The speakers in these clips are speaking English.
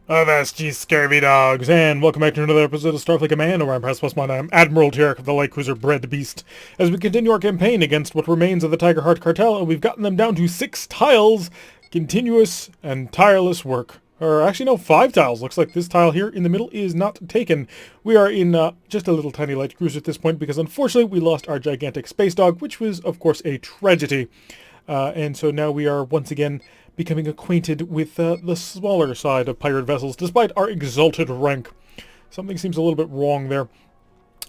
Avast, ye scurvy dogs, and welcome back to another episode of Starfleet Command, Orion Pirates. I'm Admiral Jarek of the light cruiser Bread Beast, as we continue our campaign against what remains of the Tiger Heart Cartel, and we've gotten them down to 6 tiles, continuous and tireless work. Or actually no, 5 tiles. Looks like this tile here in the middle is not taken. We are in just a little tiny light cruiser at this point, because unfortunately we lost our gigantic space dog, which was of course a tragedy. And so now we are once again becoming acquainted with the smaller side of pirate vessels, despite our exalted rank. Something seems a little bit wrong there.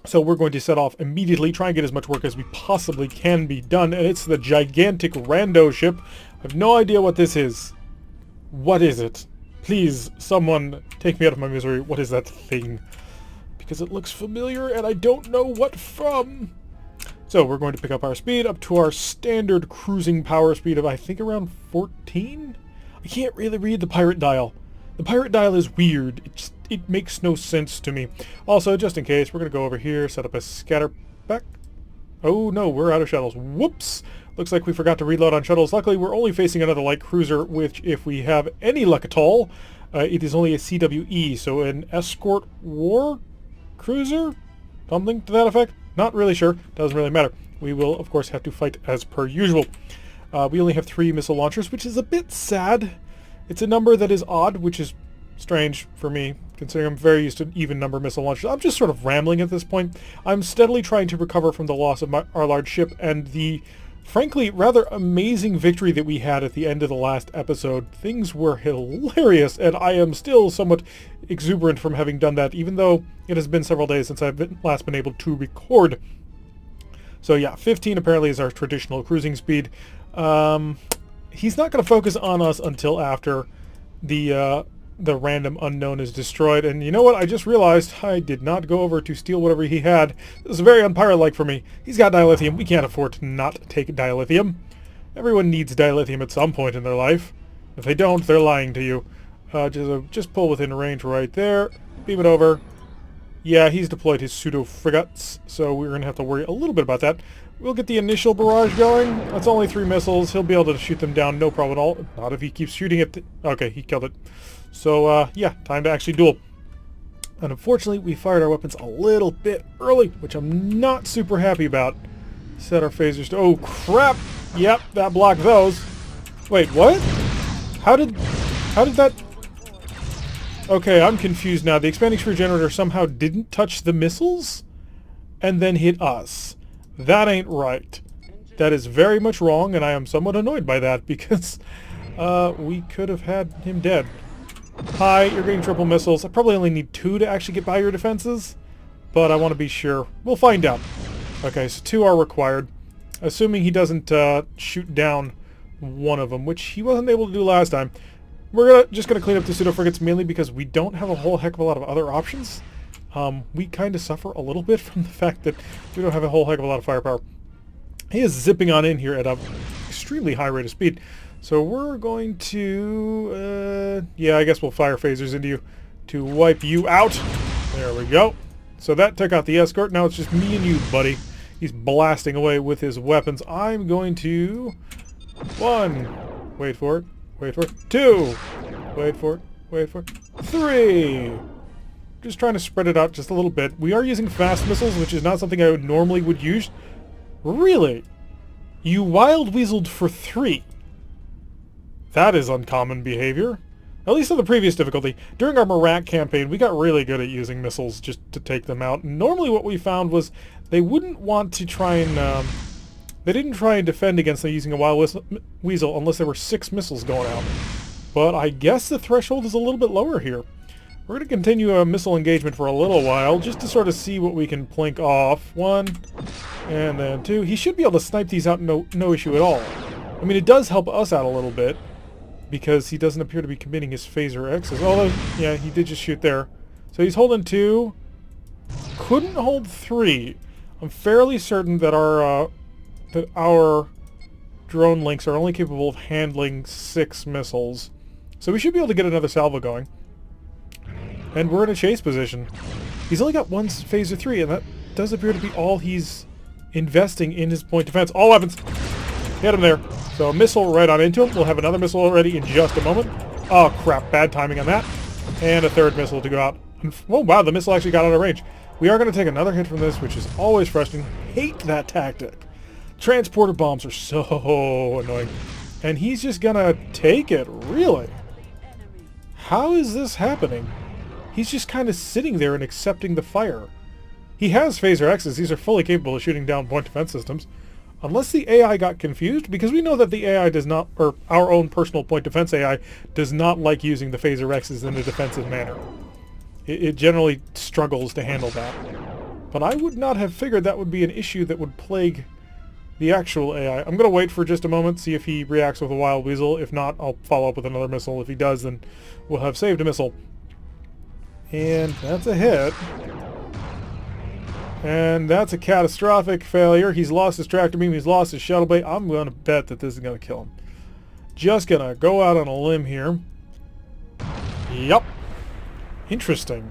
So we're going to set off immediately, try and get as much work as we possibly can be done, and it's the gigantic rando ship. I have no idea what this is. What is it? Please, someone take me out of my misery. What is that thing? Because it looks familiar, and I don't know what from. So we're going to pick up our speed up to our standard cruising power speed of, I think, around 14? I can't really read the pirate dial. The pirate dial is weird. It makes no sense to me. Also, just in case, we're going to go over here, set up a scatter back. Oh no, we're out of shuttles. Whoops! Looks like we forgot to reload on shuttles. Luckily, we're only facing another light cruiser, which, if we have any luck at all, it is only a CWE, so an escort war cruiser? Something to that effect? Not really sure. Doesn't really matter. We will, of course, have to fight as per usual. We only have 3 missile launchers, which is a bit sad. It's a number that is odd, which is strange for me, considering I'm very used to even number missile launchers. I'm just sort of rambling at this point. I'm steadily trying to recover from the loss of our large ship and the, frankly, rather amazing victory that we had at the end of the last episode. Things were hilarious, and I am still somewhat exuberant from having done that, even though it has been several days since I've last been able to record. So yeah, 15 apparently is our traditional cruising speed. He's not going to focus on us until after the random unknown is destroyed. And you know what? I just realized I did not go over to steal whatever he had. This is very unpirate-like for me. He's got dilithium. We can't afford to not take dilithium. Everyone needs dilithium at some point in their life. If they don't, they're lying to you. Just pull within range right there. Beam it over. Yeah, he's deployed his pseudo-frigates, so we're going to have to worry a little bit about that. We'll get the initial barrage going. That's only 3 missiles. He'll be able to shoot them down, no problem at all. Not if he keeps shooting it. Okay, he killed it. So, yeah, time to actually duel. And unfortunately, we fired our weapons a little bit early, which I'm not super happy about. Set our phasers to... Oh, crap! Yep, that blocked those. Wait, what? How did that... Okay, I'm confused now. The expanding sphere generator somehow didn't touch the missiles and then hit us. That ain't right. That is very much wrong, and I am somewhat annoyed by that because we could have had him dead. Hi, you're getting triple missiles. I probably only need 2 to actually get by your defenses, but I want to be sure. We'll find out. Okay, so 2 are required. Assuming he doesn't shoot down one of them, which he wasn't able to do last time. We're just going to clean up the pseudo-frigates mainly because we don't have a whole heck of a lot of other options. We kind of suffer a little bit from the fact that we don't have a whole heck of a lot of firepower. He is zipping on in here at an extremely high rate of speed. So we're going to... yeah, I guess we'll fire phasers into you to wipe you out. There we go. So that took out the escort. Now it's just me and you, buddy. He's blasting away with his weapons. I'm going to... 1. Wait for it. Wait for it. 2. Wait for it. Wait for it. 3. Just trying to spread it out just a little bit. We are using fast missiles, which is not something I normally would use. Really? You wild weaseled for 3. That is uncommon behavior. At least on the previous difficulty. During our Marak campaign, we got really good at using missiles just to take them out. Normally what we found was they wouldn't want to try and... they didn't try and defend against them using a wild weasel unless there were 6 missiles going out. But I guess the threshold is a little bit lower here. We're going to continue a missile engagement for a little while just to sort of see what we can plink off. 1, and then 2. He should be able to snipe these out no issue at all. I mean, it does help us out a little bit because he doesn't appear to be committing his phaser X's. Although, yeah, he did just shoot there. So he's holding 2. Couldn't hold 3. I'm fairly certain that our drone links are only capable of handling 6 missiles. So we should be able to get another salvo going. And we're in a chase position. He's only got 1 phaser 3, and that does appear to be all he's investing in his point defense. All weapons! Hit him there. So a missile right on into him. We'll have another missile ready in just a moment. Oh crap, bad timing on that. And a third missile to go out. Oh, wow, the missile actually got out of range. We are going to take another hit from this, which is always frustrating. Hate that tactic. Transporter bombs are so annoying. And he's just going to take it, really? How is this happening? He's just kind of sitting there and accepting the fire. He has Phaser X's. These are fully capable of shooting down point defense systems. Unless the AI got confused, because we know that the AI does not, or our own personal point defense AI, does not like using the Phaser X's in a defensive manner. It generally struggles to handle that. But I would not have figured that would be an issue that would plague the actual AI. I'm going to wait for just a moment, see if he reacts with a Wild Weasel. If not, I'll follow up with another missile. If he does, then we'll have saved a missile. And that's a hit. And that's a catastrophic failure. He's lost his tractor beam. He's lost his shuttle bay. I'm going to bet that this is going to kill him. Just going to go out on a limb here. Yup. Interesting.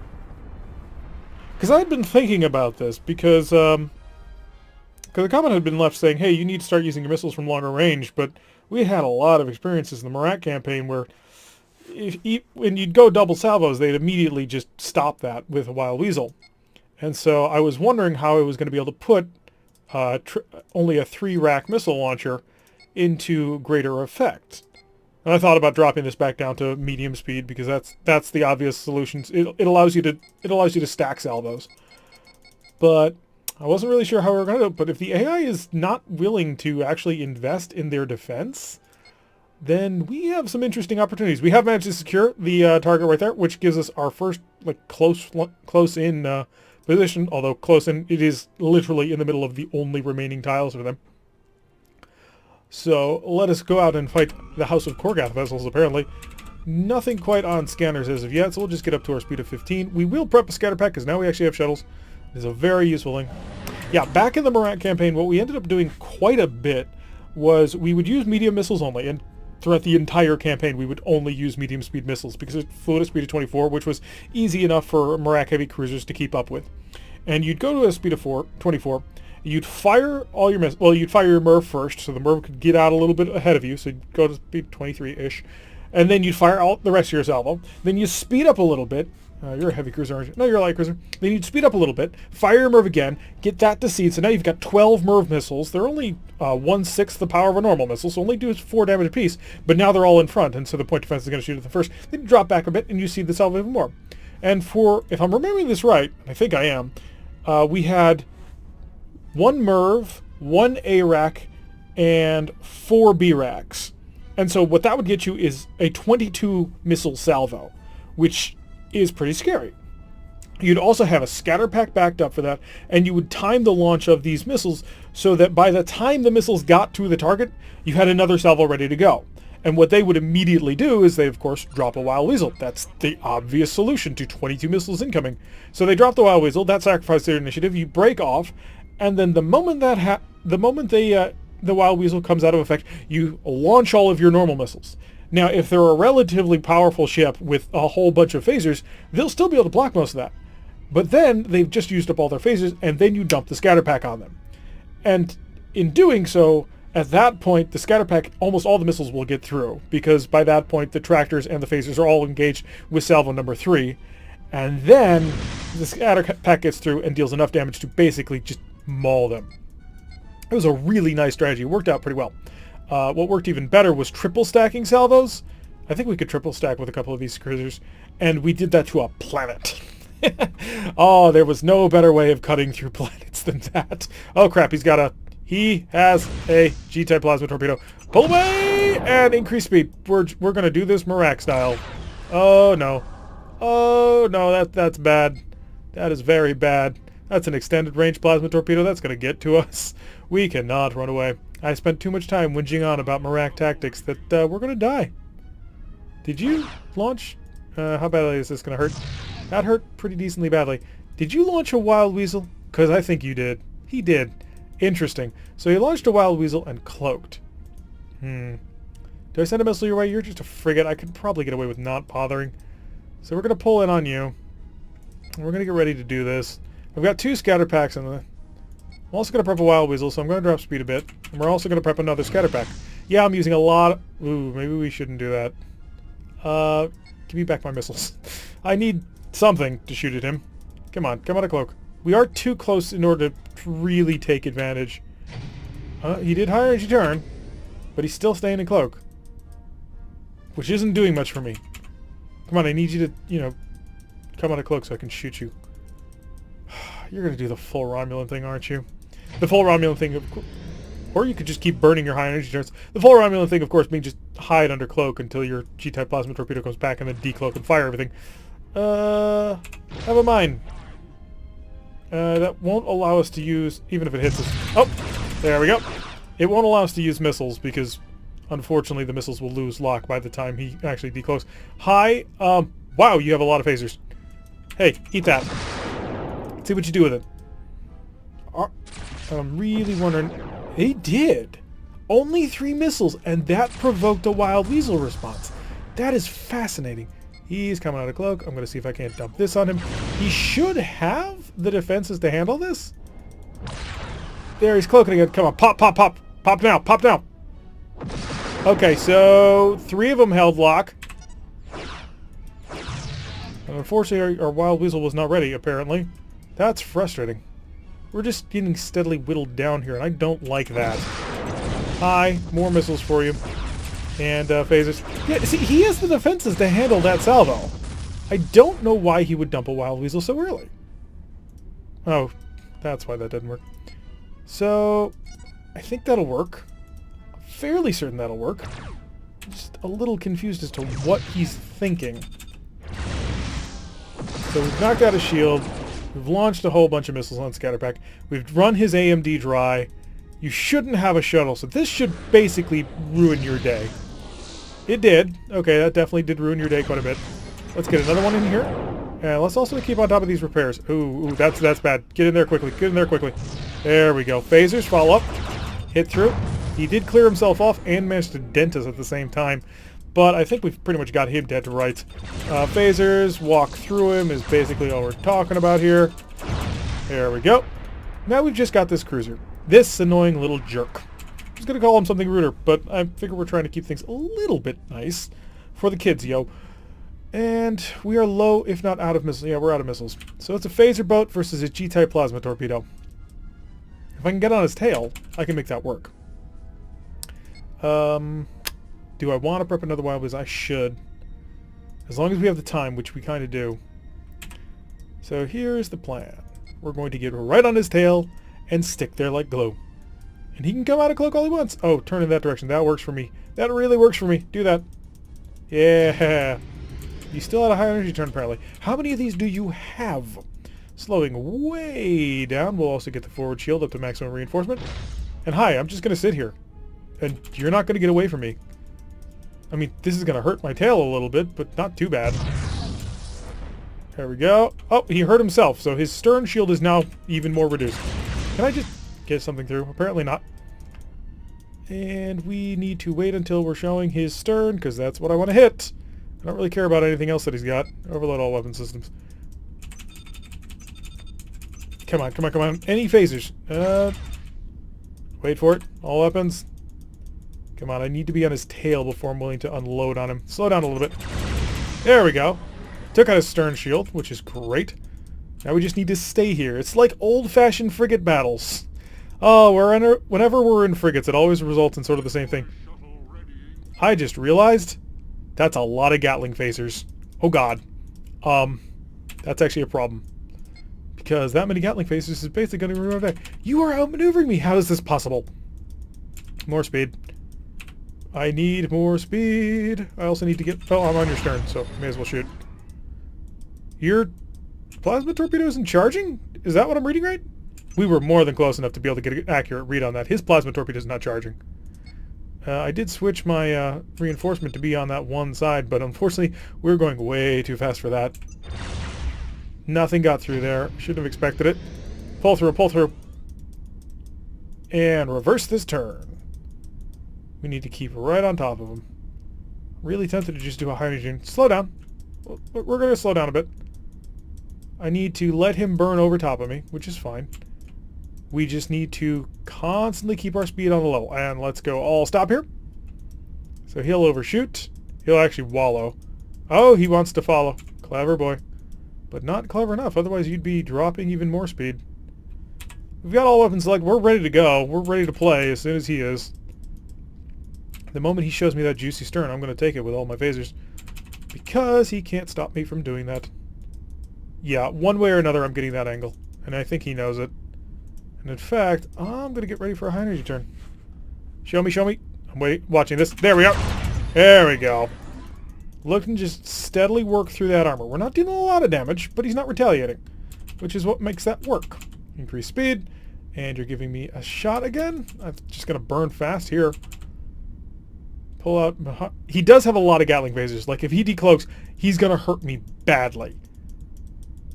Because I had been thinking about this because a comment had been left saying, hey, you need to start using your missiles from longer range, but we had a lot of experiences in the Marat campaign where when you'd go double salvos, they'd immediately just stop that with a Wild Weasel. And so I was wondering how I was going to be able to put only a 3-rack missile launcher into greater effect. And I thought about dropping this back down to medium speed because that's the obvious solution. It allows you to stack salvos. But I wasn't really sure how we were going to do it. But if the AI is not willing to actually invest in their defense, then we have some interesting opportunities. We have managed to secure the target right there, which gives us our first close in position. Although close in, it is literally in the middle of the only remaining tiles for them. So let us go out and fight the House of Korgath vessels, apparently. Nothing quite on scanners as of yet, so we'll just get up to our speed of 15. We will prep a scatter pack, because now we actually have shuttles. It is a very useful thing. Yeah, back in the Marat campaign, what we ended up doing quite a bit was we would use medium missiles only, and throughout the entire campaign we would only use medium speed missiles, because it flew at a speed of 24, which was easy enough for Marat heavy cruisers to keep up with. And you'd go to a speed of 24, you'd fire all your missiles. Well, you'd fire your MIRV first, so the MIRV could get out a little bit ahead of you, so you'd go to speed 23-ish. And then you'd fire all the rest of your salvo. Then you speed up a little bit. You're a heavy cruiser, aren't you? No, you're a light cruiser. Then you'd speed up a little bit, fire your MIRV again, get that to seed. So now you've got 12 MIRV missiles. They're only 1/6 the power of a normal missile, so only do 4 damage apiece. But now they're all in front, and so the point defense is going to shoot at them first. Then you drop back a bit, and you seed the salvo even more. And if I'm remembering this right, I think I am, we had 1 MIRV, 1 A-rack, and 4 B-racks. And so what that would get you is a 22 missile salvo, which is pretty scary. You'd also have a scatter pack backed up for that, and you would time the launch of these missiles so that by the time the missiles got to the target, you had another salvo ready to go. And what they would immediately do is they, of course, drop a Wild Weasel. That's the obvious solution to 22 missiles incoming. So they drop the Wild Weasel, that sacrifices their initiative, you break off, and then the moment the Wild Weasel comes out of effect, you launch all of your normal missiles. Now, if they're a relatively powerful ship with a whole bunch of phasers, they'll still be able to block most of that. But then they've just used up all their phasers, and then you dump the scatter pack on them. And in doing so, at that point, the scatter pack, almost all the missiles will get through, because by that point, the tractors and the phasers are all engaged with salvo number 3. And then the scatter pack gets through and deals enough damage to basically just maul them. It was a really nice strategy. It worked out pretty well. What worked even better was triple stacking salvos. I think we could triple stack with a couple of these cruisers, and we did that to a planet. Oh, there was no better way of cutting through planets than that. Oh crap, he has a G-type plasma torpedo. Pull away and increase speed. We're gonna do this Marak style. Oh no. Oh no, that's bad. That is very bad. That's an extended range plasma torpedo. That's gonna get to us. We cannot run away. I spent too much time whinging on about Marak tactics that we're going to die. Did you launch? How badly is this going to hurt? That hurt pretty decently badly. Did you launch a Wild Weasel? Because I think you did. He did. Interesting. So he launched a Wild Weasel and cloaked. Do I send a missile your way? You're just a frigate. I could probably get away with not bothering. So we're going to pull in on you. And we're going to get ready to do this. I've got 2 scatter packs in the... I'm also going to prep a Wild Weasel, so I'm going to drop speed a bit. And we're also going to prep another scatter pack. Yeah, I'm using a lot of... Ooh, maybe we shouldn't do that. Give me back my missiles. I need something to shoot at him. Come on, come out of cloak. We are too close in order to really take advantage. He did high energy turn, but he's still staying in cloak. Which isn't doing much for me. Come on, I need you to, you know, come out of cloak so I can shoot you. You're going to do the full Romulan thing, aren't you? The full Romulan thing, or you could just keep burning your high energy turns. The full Romulan thing, of course, being just hide under cloak until your G-type plasma torpedo comes back and then decloak and fire everything. Have a mind. That won't allow us to use, even if it hits us. Oh, there we go. It won't allow us to use missiles because, unfortunately, the missiles will lose lock by the time he actually decloaks. Hi, wow, you have a lot of phasers. Hey, eat that. See what you do with it. I'm really wondering... They did! Only 3 missiles, and that provoked a wild weasel response. That is fascinating. He's coming out of cloak. I'm going to see if I can't dump this on him. He should have the defenses to handle this. There, he's cloaking again. Come on, pop, pop, pop. Pop now, pop now. Okay, so 3 of them held lock. And unfortunately, our wild weasel was not ready, apparently. That's frustrating. We're just getting steadily whittled down here, and I don't like that. Hi, more missiles for you. And phasers. Yeah, see, he has the defenses to handle that salvo. I don't know why he would dump a wild weasel so early. Oh, that's why that didn't work. So, I think that'll work. I'm fairly certain that'll work. I'm just a little confused as to what he's thinking. So we've knocked out a shield. We've launched a whole bunch of missiles on Scatterpack. We've run his AMD dry. You shouldn't have a shuttle, so this should basically ruin your day. It did. Okay, that definitely did ruin your day quite a bit. Let's get another one in here. And let's also keep on top of these repairs. Ooh, that's bad. Get in there quickly. Get in there quickly. There we go. Phasers, follow up. Hit through. He did clear himself off and managed to dent us at the same time. But I think we've pretty much got him dead to rights. Phasers, walk through him is basically all we're talking about here. There we go. Now we've just got this cruiser. This annoying little jerk. I was going to call him something ruder, but I figure we're trying to keep things a little bit nice for the kids, yo. And we are low, if not out of missiles. Yeah, we're out of missiles. So it's a phaser boat versus a G-type plasma torpedo. If I can get on his tail, I can make that work. Do I want to prep another wild weasel? I should. As long as we have the time, which we kind of do. So here's the plan. We're going to get right on his tail and stick there like glue. And he can come out of cloak all he wants. Oh, turn in that direction. That works for me. That really works for me. Do that. Yeah. You still had a high energy turn, apparently. How many of these do you have? Slowing way down. We'll also get the forward shield up to maximum reinforcement. And hi, I'm just going to sit here. And you're not going to get away from me. I mean, this is going to hurt my tail a little bit, but not too bad. There we go. Oh, he hurt himself, so his stern shield is now even more reduced. Can I just get something through? Apparently not. And we need to wait until we're showing his stern, because that's what I want to hit. I don't really care about anything else that he's got. Overload all weapon systems. Come on, come on, come on. Any phasers? Wait for it. All weapons. Come on, I need to be on his tail before I'm willing to unload on him. Slow down a little bit. There we go. Took out his stern shield, which is great. Now we just need to stay here. It's like old-fashioned frigate battles. Oh, whenever we're in frigates, it always results in sort of the same thing. I just realized that's a lot of Gatling phasers. Oh god. That's actually a problem. Because that many Gatling phasers is basically going to ruin my day. You are outmaneuvering me! How is this possible? More speed. I need more speed. I also need to get... Oh, I'm on your stern, so may as well shoot. Your plasma torpedo isn't charging? Is that what I'm reading right? We were more than close enough to be able to get an accurate read on that. His plasma torpedo is not charging. I did switch my reinforcement to be on that one side, but unfortunately we're going way too fast for that. Nothing got through there. Shouldn't have expected it. Pull through, pull through. And reverse this turn. We need to keep right on top of him. Really tempted to just do a hydrogen. Slow down. We're going to slow down a bit. I need to let him burn over top of me, which is fine. We just need to constantly keep our speed on the low. And let's go all stop here. So he'll overshoot. He'll actually wallow. Oh, he wants to follow. Clever boy. But not clever enough, otherwise you'd be dropping even more speed. We've got all weapons selected. We're ready to go. We're ready to play as soon as he is. The moment he shows me that juicy stern, I'm going to take it with all my phasers. Because he can't stop me from doing that. Yeah, one way or another I'm getting that angle. And I think he knows it. And in fact, I'm going to get ready for a high energy turn. Show me, show me. I'm watching this. There we are. There we go. Looking to just steadily work through that armor. We're not dealing a lot of damage, but he's not retaliating. Which is what makes that work. Increase speed. And you're giving me a shot again. I'm just going to burn fast here. Pull out. He does have a lot of Gatling phasers. Like, if he decloaks, he's going to hurt me badly.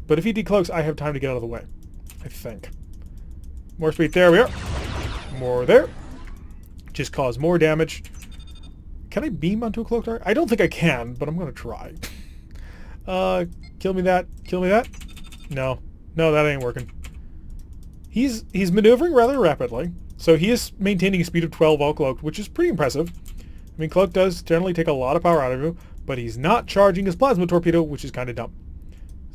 But if he decloaks, I have time to get out of the way. I think. More speed. There we are. More there. Just cause more damage. Can I beam onto a cloak target? I don't think I can, but I'm going to try. Kill me that. Kill me that. No. No, that ain't working. He's maneuvering rather rapidly. So he is maintaining a speed of 12 while cloaked, which is pretty impressive. I mean, cloak does generally take a lot of power out of you, but he's not charging his plasma torpedo, which is kind of dumb.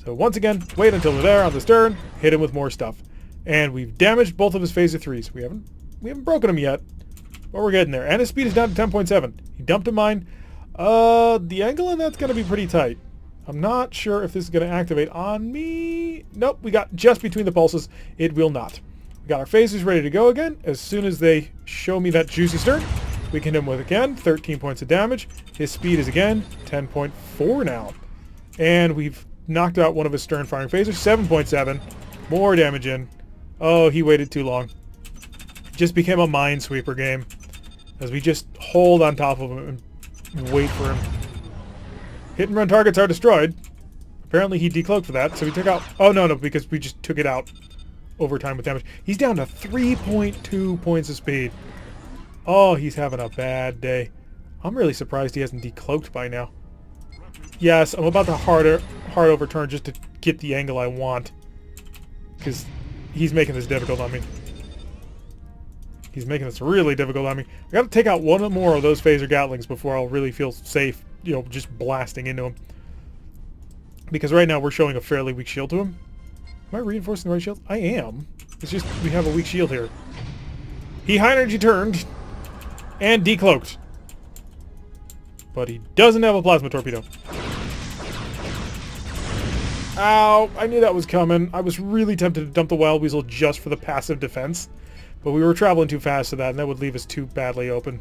So once again, wait until they're there on the stern, hit him with more stuff. And we've damaged both of his phaser 3s. We haven't broken him yet. But we're getting there. And his speed is down to 10.7. He dumped a mine. The angle on that's going to be pretty tight. I'm not sure if this is going to activate on me. Nope, we got just between the pulses. It will not. We got our phasers ready to go again. As soon as they show me that juicy stern, we can hit him with again 13 points of damage. His speed is again 10.4 now. And we've knocked out one of his stern firing phasers. 7.7. More damage in. Oh, he waited too long. Just became a minesweeper game. As we just hold on top of him and wait for him. Hit and run targets are destroyed. Apparently he decloaked for that, so we took out... Oh, no, because we just took it out over time with damage. He's down to 3.2 points of speed. Oh, he's having a bad day. I'm really surprised he hasn't decloaked by now. Yes, I'm about to hard overturn just to get the angle I want. Because he's making this difficult on me. He's making this really difficult on me. I gotta take out one or more of those phaser Gatlings before I'll really feel safe, you know, just blasting into him. Because right now we're showing a fairly weak shield to him. Am I reinforcing the right shield? I am. It's just we have a weak shield here. He high energy turned and decloaked. But he doesn't have a plasma torpedo. Ow! I knew that was coming. I was really tempted to dump the Wild Weasel just for the passive defense. But we were traveling too fast to that, and that would leave us too badly open.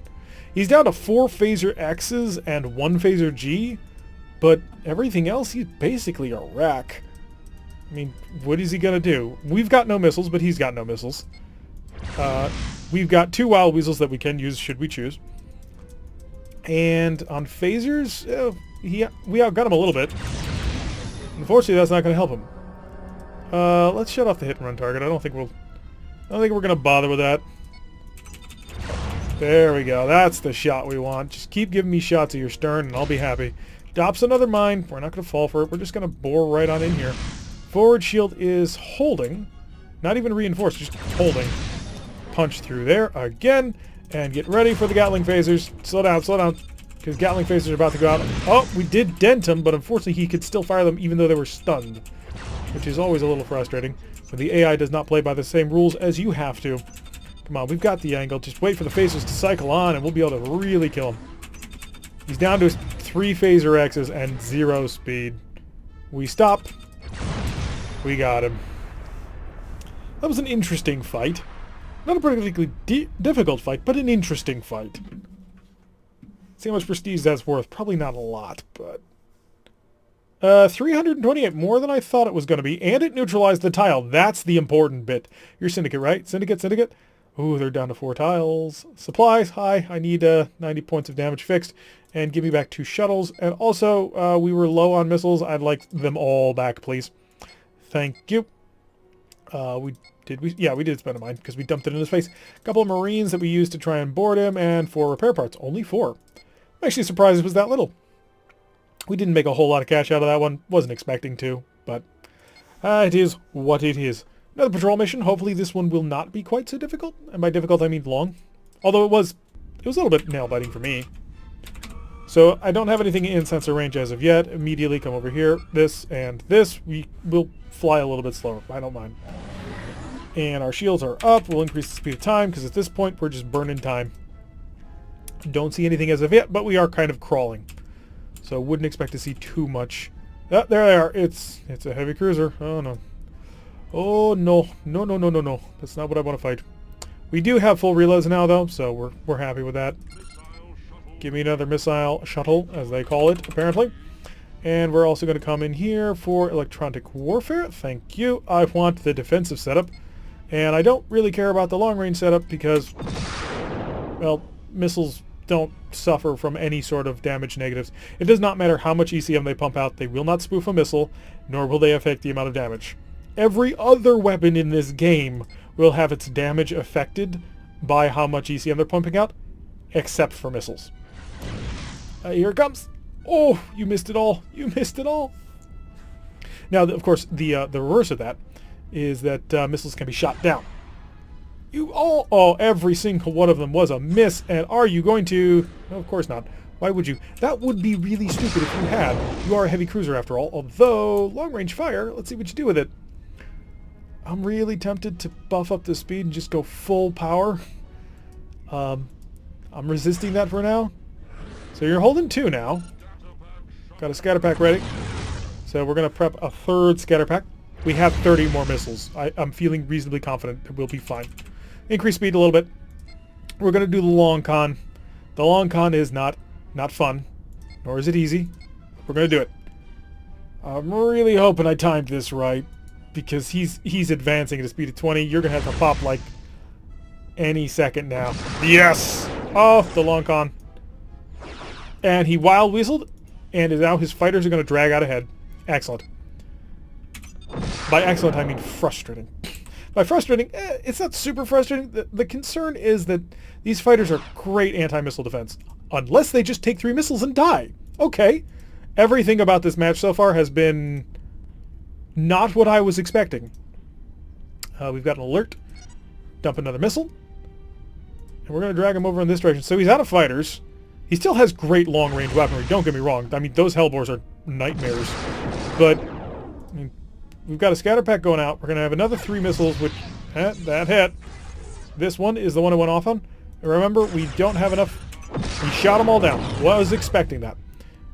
He's down to 4 phaser X's and 1 phaser G, but everything else, he's basically a wreck. I mean, what is he going to do? We've got no missiles, but he's got no missiles. We've got 2 Wild Weasels that we can use should we choose. And on phasers, we outgun him a little bit. Unfortunately, that's not going to help him. Let's shut off the hit and run target. I don't think we're going to bother with that. There we go. That's the shot we want. Just keep giving me shots of your stern and I'll be happy. Drops another mine. We're not going to fall for it. We're just going to bore right on in here. Forward shield is holding. Not even reinforced, just holding. Punch through there again. And get ready for the Gatling phasers. Slow down, because Gatling phasers are about to go out. Oh, we did dent him, but unfortunately he could still fire them even though they were stunned. Which is always a little frustrating. But the AI does not play by the same rules as you have to. Come on, we've got the angle. Just wait for the phasers to cycle on and we'll be able to really kill him. He's down to his 3 phaser X's and 0 speed. We stop. We got him. That was an interesting fight. Not a particularly difficult fight, but an interesting fight. See how much prestige that's worth. Probably not a lot, but... 328, more than I thought it was going to be, and it neutralized the tile. That's the important bit. You're Syndicate, right? Syndicate? Ooh, they're down to 4 tiles. Supplies, hi. I need 90 points of damage fixed, and give me back 2 shuttles. And also, we were low on missiles. I'd like them all back, please. Thank you. Yeah, we did spend a mine, because we dumped it in his face. A couple of Marines that we used to try and board him, and 4 repair parts. Only 4. I'm actually surprised it was that little. We didn't make a whole lot of cash out of that one. Wasn't expecting to, but it is what it is. Another patrol mission. Hopefully this one will not be quite so difficult. And by difficult, I mean long. Although it was a little bit nail-biting for me. So I don't have anything in sensor range as of yet. Immediately come over here. This and this. We will fly a little bit slower. I don't mind. And our shields are up. We'll increase the speed of time because at this point we're just burning time. Don't see anything as of yet, but we are kind of crawling. So wouldn't expect to see too much. Ah, there they are. It's a heavy cruiser. Oh no. Oh no. No, no, no, no, no. That's not what I want to fight. We do have full reloads now though, so we're happy with that. Give me another missile shuttle, as they call it, apparently. And we're also going to come in here for electronic warfare. Thank you. I want the defensive setup. And I don't really care about the long-range setup because, well, missiles don't suffer from any sort of damage negatives. It does not matter how much ECM they pump out. They will not spoof a missile, nor will they affect the amount of damage. Every other weapon in this game will have its damage affected by how much ECM they're pumping out, except for missiles. Here it comes. Oh, you missed it all. You missed it all. Now, of course, the reverse of that is that missiles can be shot down. Every single one of them was a miss. And are you going to? No, of course not. Why would you? That would be really stupid if you had. You are a heavy cruiser after all. Although, long-range fire, let's see what you do with it. I'm really tempted to buff up the speed and just go full power. I'm resisting that for now. So you're holding 2 now. Got a scatter pack ready. So we're going to prep a 3rd scatter pack. We have 30 more missiles. I'm feeling reasonably confident that we'll be fine. Increase speed a little bit. We're going to do the long con. The long con is not fun, nor is it easy. We're going to do it. I'm really hoping I timed this right, because he's advancing at a speed of 20. You're going to have to pop like any second now. Yes! Oh, the long con. And he wild whistled, and now his fighters are going to drag out ahead. Excellent. By excellent, I mean frustrating. By frustrating, it's not super frustrating. The concern is that these fighters are great anti-missile defense. Unless they just take 3 missiles and die. Okay. Everything about this match so far has been not what I was expecting. We've got an alert. Dump another missile. And we're going to drag him over in this direction. So he's out of fighters. He still has great long-range weaponry, don't get me wrong. I mean, those Hellbores are nightmares. But I mean, we've got a scatter pack going out. We're going to have another 3 missiles, which, that hit. This one is the one I went off on. And remember, we don't have enough. We shot them all down. Was expecting that.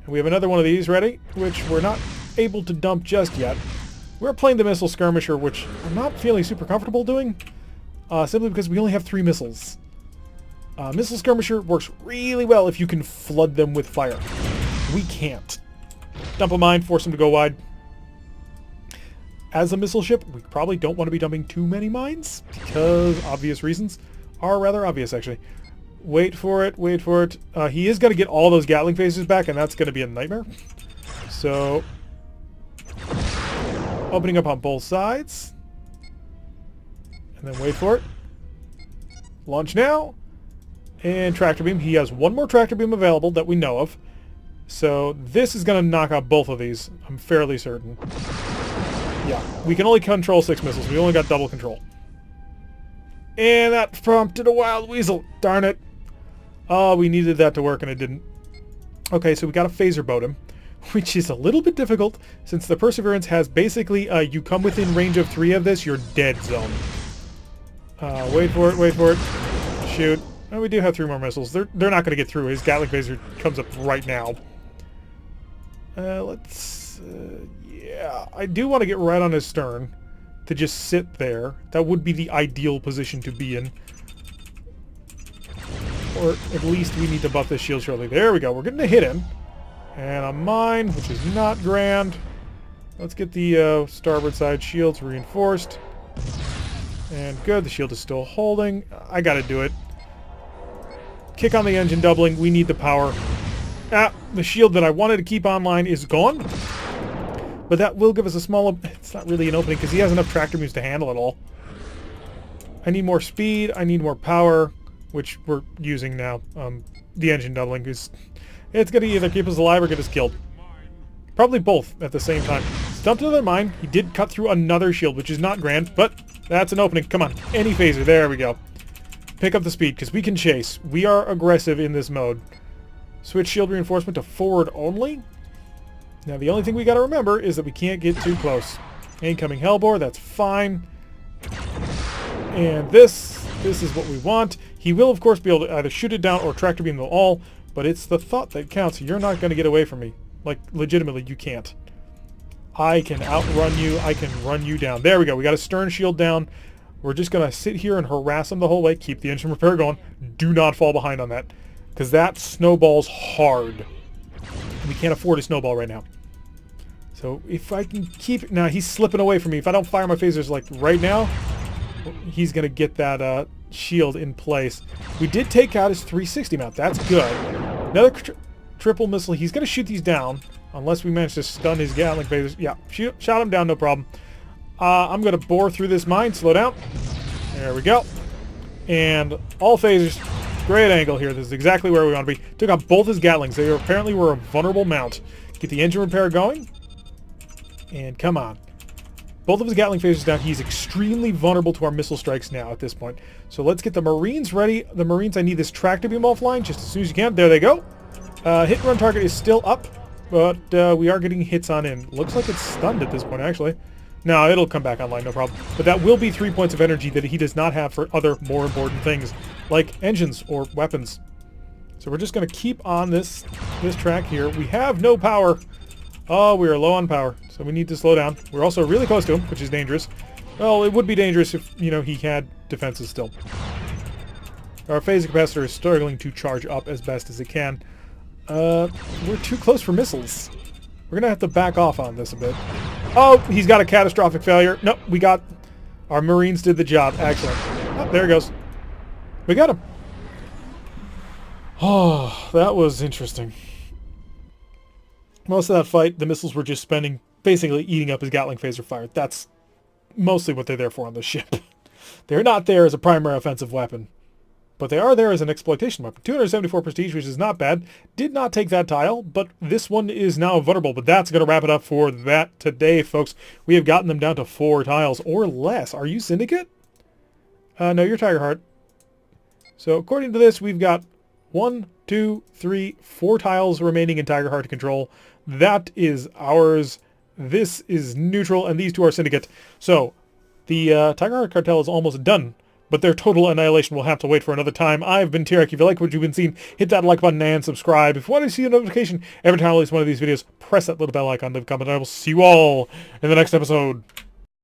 And we have another one of these ready, which we're not able to dump just yet. We're playing the missile skirmisher, which I'm not feeling super comfortable doing, simply because we only have 3 missiles. Missile skirmisher works really well if you can flood them with fire. We can't. Dump a mine, force them to go wide. As a missile ship, we probably don't want to be dumping too many mines, because obvious reasons are rather obvious, actually. Wait for it, wait for it. He is going to get all those Gatling phasers back, and that's going to be a nightmare. So, opening up on both sides. And then wait for it. Launch now. And tractor beam. He has 1 more tractor beam available that we know of. So this is going to knock out both of these. I'm fairly certain. Yeah, we can only control 6 missiles. We only got double control. And that prompted a wild weasel. Darn it. Oh, we needed that to work and it didn't. Okay, so we got to phaser boat him, which is a little bit difficult since the Perseverance has basically, you come within range of 3 of this, you're dead zone. Wait for it, wait for it. Shoot. Oh, we do have 3 more missiles. They're not going to get through. His Gatling phaser comes up right now. Yeah, I do want to get right on his stern to just sit there. That would be the ideal position to be in. Or at least we need to buff this shield shortly. There we go. We're getting a hit in. And a mine, which is not grand. Let's get the starboard side shields reinforced. And good. The shield is still holding. I got to do it. Kick on the engine doubling. We need the power. The shield that I wanted to keep online is gone. But that will give us a small... It's not really an opening because he has enough tractor beams to handle it all. I need more speed. I need more power, which we're using now. The engine doubling is... It's going to either keep us alive or get us killed. Probably both at the same time. Stumped another mine. He did cut through another shield, which is not grand, but that's an opening. Come on. Any phaser. There we go. Pick up the speed, because we can chase. We are aggressive in this mode. Switch shield reinforcement to forward only. Now, the only thing we got to remember is that we can't get too close. Incoming Hellbore, that's fine. And this is what we want. He will, of course, be able to either shoot it down or tractor beam them all, but it's the thought that counts. You're not going to get away from me. Like, legitimately, you can't. I can outrun you. I can run you down. There we go. We got a stern shield down. We're just going to sit here and harass them the whole way. Keep the engine repair going. Do not fall behind on that, because that snowballs hard. We can't afford a snowball right now. So if I can keep... Now, he's slipping away from me. If I don't fire my phasers, like, right now, he's going to get that shield in place. We did take out his 360 mount. That's good. Another triple missile. He's going to shoot these down, unless we manage to stun his Gatling phasers. Yeah, shot him down, no problem. I'm going to bore through this mine. Slow down. There we go. And all phasers. Great angle here. This is exactly where we want to be. Took out both his Gatlings. They apparently were a vulnerable mount. Get the engine repair going. And come on. Both of his Gatling phasers down. He's extremely vulnerable to our missile strikes now at this point. So let's get the Marines ready. The Marines, I need this tractor beam offline just as soon as you can. There they go. Hit and run target is still up, but we are getting hits on in. Looks like it's stunned at this point, actually. No, it'll come back online, no problem. But that will be 3 points of energy that he does not have for other more important things, like engines or weapons. So we're just going to keep on this track here. We have no power. Oh, we are low on power, so we need to slow down. We're also really close to him, which is dangerous. Well, it would be dangerous if, you know, he had defenses still. Our phaser capacitor is struggling to charge up as best as it can. We're too close for missiles. We're going to have to back off on this a bit. Oh, he's got a catastrophic failure. Nope, we got... Our Marines did the job. Excellent. Oh, there he goes. We got him. Oh, that was interesting. Most of that fight, the missiles were just spending, basically eating up his Gatling phaser fire. That's mostly what they're there for on the ship. They're not there as a primary offensive weapon, but they are there as an exploitation weapon. 274 prestige, which is not bad. Did not take that tile, but this one is now vulnerable. But that's going to wrap it up for that today, folks. We have gotten them down to 4 tiles or less. Are you Syndicate? No, you're Tigerheart. So according to this, we've got 1, 2, 3, 4 tiles remaining in Tigerheart control. That is ours. This is neutral, and these two are Syndicate. So the Tigerheart cartel is almost done, but their total annihilation will have to wait for another time. I've been Tyrek. If you like what you've been seeing, hit that like button and subscribe. If you want to see a notification every time I release one of these videos, press that little bell icon, leave a comment, and I will see you all in the next episode.